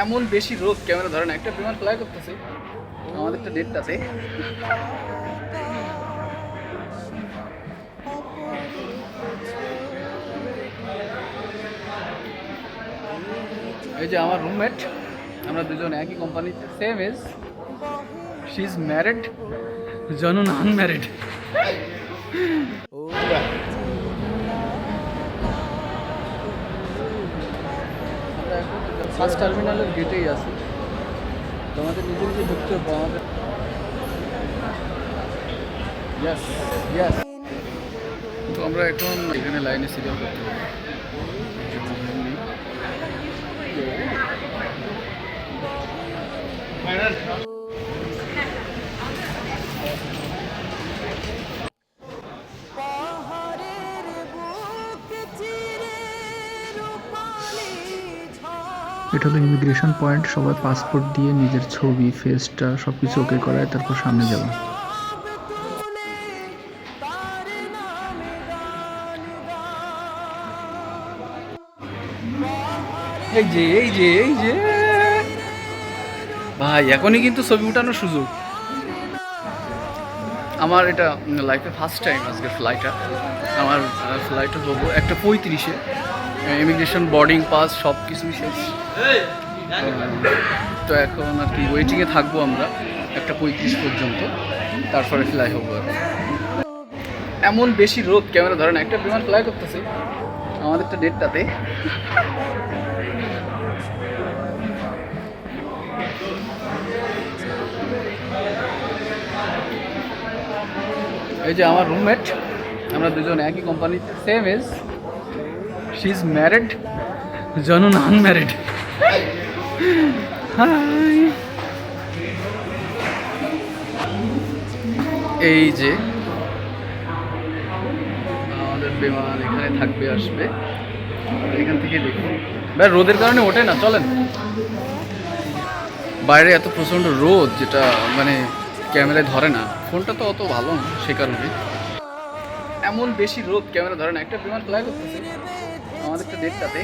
এমন বেশি রোদ ক্যামেরা ধরে না। একটা বিমান ফ্লাই করতেছে আমাদের একটা ডেটটাতে। এই যে আমার রুমমেট, আমরা দুজন একই কোম্পানিতে, same age. She is married, জনন আনম্যারিড। আমরা এখন ফার্স্ট টার্মিনালের গেটেই আছি। তো আমাদের নিজে নিজে ঢুকতে হবে আমাদের। Yes yes. তো আমরা এখন এখানে লাইনে সিরিয়াল করতে হবে। এটা হলো ইমিগ্রেশন পয়েন্ট। সবাই পাসপোর্ট দিয়ে নিজের ছবি, ফেসটা সব কিছু ওকে করায়, তারপর সামনে যাবো। এই যে এই যে এই যে ভাই, এখনই কিন্তু ছবি উঠানোর সুযোগ। আমার এটা লাইফে ফার্স্ট টাইম আজকে ফ্লাইটটা। আমার ফ্লাইটটা হবো 1:35-এ। ইমিগ্রেশন, বোর্ডিং পাস সব কিছুই শেষ। তো এখন আর কি ওয়েটিংয়ে থাকবো আমরা 1:35 পর্যন্ত, তারপরে ফ্লাই হবো। আর এমন বেশি রোদ ক্যামেরা ধরে না। একটা বিমান ফ্লাই করতেছে আমাদের একটা ডেটটাতে। এই যে আমার রুমমেট, আমরা দুজন একই কোম্পানিতে, same age. She is married, জনন আনম্যারিড। হাই। এই যে আমাদের বিমান এখানে থাকবে, আসবে। এখান থেকে দেখুন ভাই, রোদের কারণে ওঠে না। চলেন, বাইরে এত প্রচণ্ড রোদ, যেটা মানে ক্যামেরায় ধরে না। ফোনটা তো অত ভালো না, সে কারণে এমন বেশি রোদ ক্যামেরা ধরে না। একটা বিমান ফ্লাই করতেছে আমাদের একটা ডেটটাতে।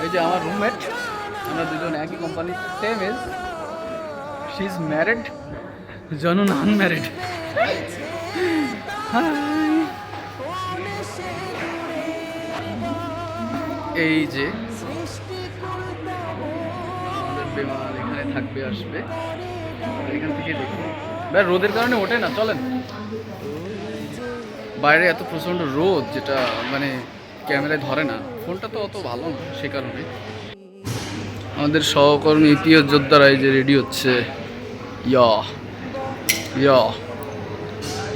এই যে আমার রুমমেট, আমরা দুজন একই কোম্পানিতে, same age. She is married, জনন আনম্যারিড। হাই। এই যে আমাদের বিমান এখানে থাকবে, আসবে। এখান থেকে দেখুন ভাই, রোদের কারণে ওঠে না। চলেন, বাইরে এত প্রচণ্ড রোদ, যেটা মানে ক্যামেরায় ধরে না। ফোনটা তো অত ভালো না, সে কারণে আমাদের সহকর্মী প্রিয় যোদ্ধারা এই যে রেডি হচ্ছে। ইয়া ইয়া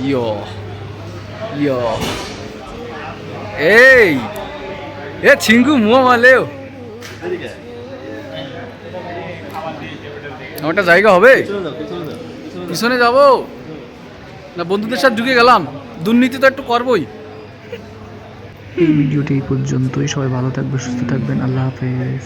ইয়া ইয়া। এই এ ছিঙ্কু মুয়া মালেও আমারটা জায়গা হবে। পিছনে যাব না, বন্ধুদের সাথে ঢুকে গেলাম। দুর্নীতি তো একটু করবই। এই ভিডিওটি এই পর্যন্তই। সবাই ভালো থাকবে, সুস্থ থাকবেন। আল্লাহ হাফেজ।